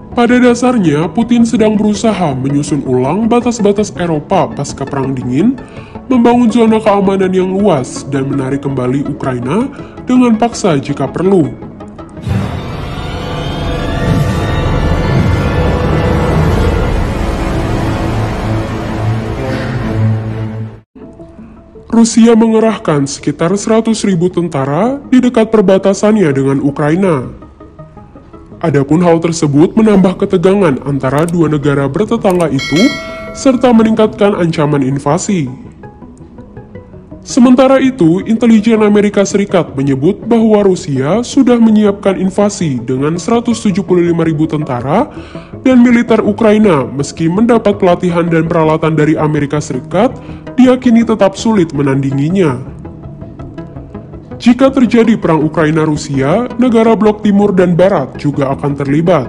Pada dasarnya, Putin sedang berusaha menyusun ulang batas-batas Eropa pasca Perang Dingin, membangun zona keamanan yang luas, dan menarik kembali Ukraina dengan paksa jika perlu. Rusia mengerahkan sekitar 100.000 tentara di dekat perbatasannya dengan Ukraina. Adapun hal tersebut menambah ketegangan antara dua negara bertetangga itu, serta meningkatkan ancaman invasi. Sementara itu, intelijen Amerika Serikat menyebut bahwa Rusia sudah menyiapkan invasi dengan 175.000 tentara dan militer Ukraina meski mendapat pelatihan dan peralatan dari Amerika Serikat, diyakini tetap sulit menandinginya. Jika terjadi perang Ukraina-Rusia, negara blok timur dan barat juga akan terlibat.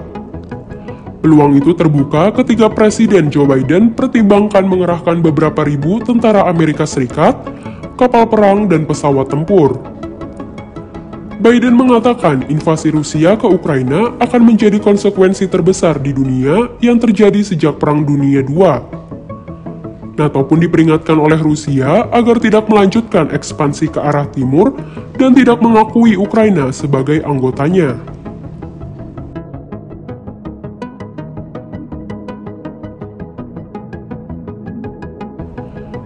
Peluang itu terbuka ketika Presiden Joe Biden pertimbangkan mengerahkan beberapa ribu tentara Amerika Serikat, kapal perang, dan pesawat tempur. Biden mengatakan invasi Rusia ke Ukraina akan menjadi konsekuensi terbesar di dunia yang terjadi sejak Perang Dunia II. NATO pun diperingatkan oleh Rusia agar tidak melanjutkan ekspansi ke arah timur dan tidak mengakui Ukraina sebagai anggotanya.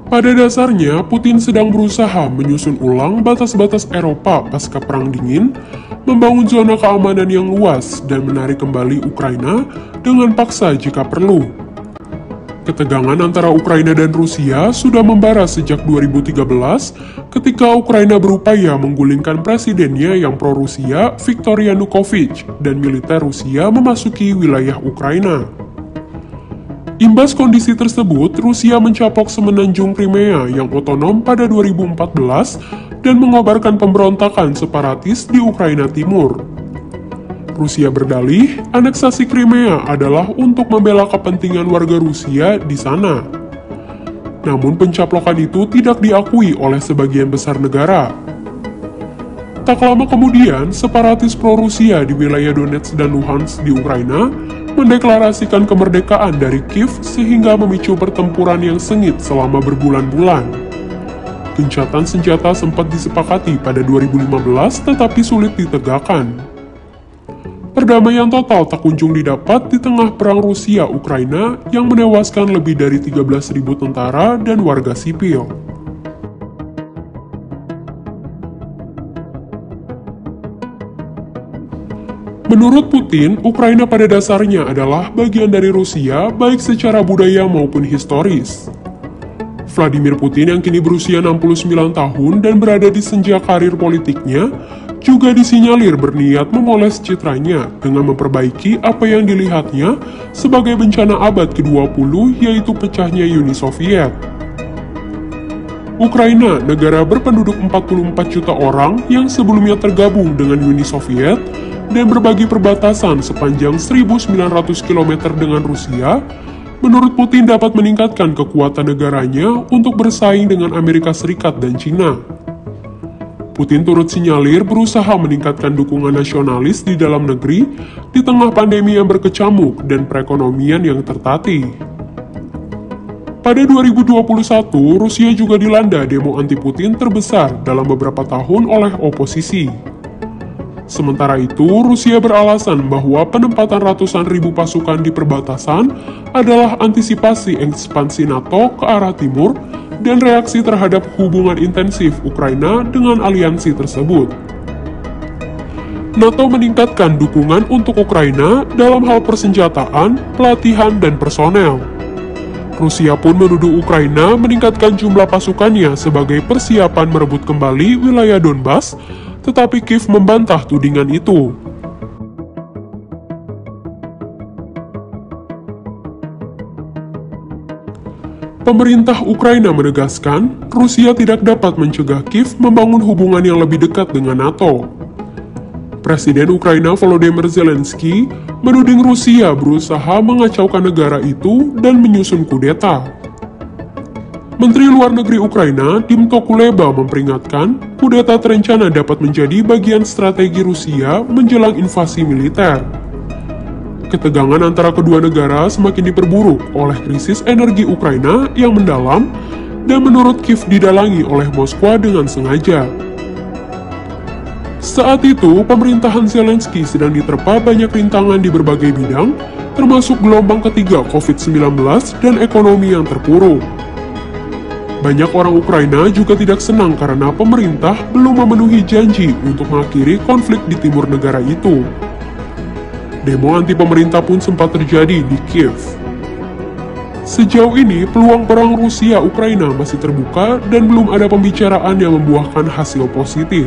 Pada dasarnya, Putin sedang berusaha menyusun ulang batas-batas Eropa pasca Perang Dingin, membangun zona keamanan yang luas, dan menarik kembali Ukraina dengan paksa jika perlu. Ketegangan antara Ukraina dan Rusia sudah membara sejak 2013 ketika Ukraina berupaya menggulingkan presidennya yang pro-Rusia, Viktor Yanukovych, dan militer Rusia memasuki wilayah Ukraina. Imbas kondisi tersebut, Rusia mencaplok semenanjung Crimea yang otonom pada 2014 dan mengobarkan pemberontakan separatis di Ukraina Timur. Rusia berdalih, aneksasi Crimea adalah untuk membela kepentingan warga Rusia di sana. Namun pencaplokan itu tidak diakui oleh sebagian besar negara. Tak lama kemudian, separatis pro-Rusia di wilayah Donetsk dan Luhansk di Ukraina mendeklarasikan kemerdekaan dari Kiev sehingga memicu pertempuran yang sengit selama berbulan-bulan. Gencatan senjata sempat disepakati pada 2015 tetapi sulit ditegakkan. Perdamaian total tak kunjung didapat di tengah perang Rusia-Ukraina yang menewaskan lebih dari 13.000 tentara dan warga sipil. Menurut Putin, Ukraina pada dasarnya adalah bagian dari Rusia baik secara budaya maupun historis. Vladimir Putin yang kini berusia 69 tahun dan berada di senja karir politiknya, juga disinyalir berniat memoles citranya dengan memperbaiki apa yang dilihatnya sebagai bencana abad ke-20 yaitu pecahnya Uni Soviet. Ukraina, negara berpenduduk 44 juta orang yang sebelumnya tergabung dengan Uni Soviet dan berbagi perbatasan sepanjang 1.900 km dengan Rusia, menurut Putin dapat meningkatkan kekuatan negaranya untuk bersaing dengan Amerika Serikat dan China. Putin turut sinyalir berusaha meningkatkan dukungan nasionalis di dalam negeri di tengah pandemi yang berkecamuk dan perekonomian yang tertatih. Pada 2021, Rusia juga dilanda demo anti-Putin terbesar dalam beberapa tahun oleh oposisi. Sementara itu, Rusia beralasan bahwa penempatan ratusan ribu pasukan di perbatasan adalah antisipasi ekspansi NATO ke arah timur dan reaksi terhadap hubungan intensif Ukraina dengan aliansi tersebut. NATO meningkatkan dukungan untuk Ukraina dalam hal persenjataan, pelatihan, dan personel. Rusia pun menuduh Ukraina meningkatkan jumlah pasukannya sebagai persiapan merebut kembali wilayah Donbas, tetapi Kiev membantah tudingan itu. Pemerintah Ukraina menegaskan, Rusia tidak dapat mencegah Kiev membangun hubungan yang lebih dekat dengan NATO. Presiden Ukraina Volodymyr Zelensky menuding Rusia berusaha mengacaukan negara itu dan menyusun kudeta. Menteri Luar Negeri Ukraina, Dmytro Kuleba, memperingatkan kudeta terencana dapat menjadi bagian strategi Rusia menjelang invasi militer. Ketegangan antara kedua negara semakin diperburuk oleh krisis energi Ukraina yang mendalam dan menurut Kiev didalangi oleh Moskwa dengan sengaja. Saat itu, pemerintahan Zelensky sedang diterpa banyak rintangan di berbagai bidang, termasuk gelombang ketiga COVID-19 dan ekonomi yang terpuruk. Banyak orang Ukraina juga tidak senang karena pemerintah belum memenuhi janji untuk mengakhiri konflik di timur negara itu. Demo anti pemerintah pun sempat terjadi di Kiev. Sejauh ini, peluang perang Rusia-Ukraina masih terbuka dan belum ada pembicaraan yang membuahkan hasil positif.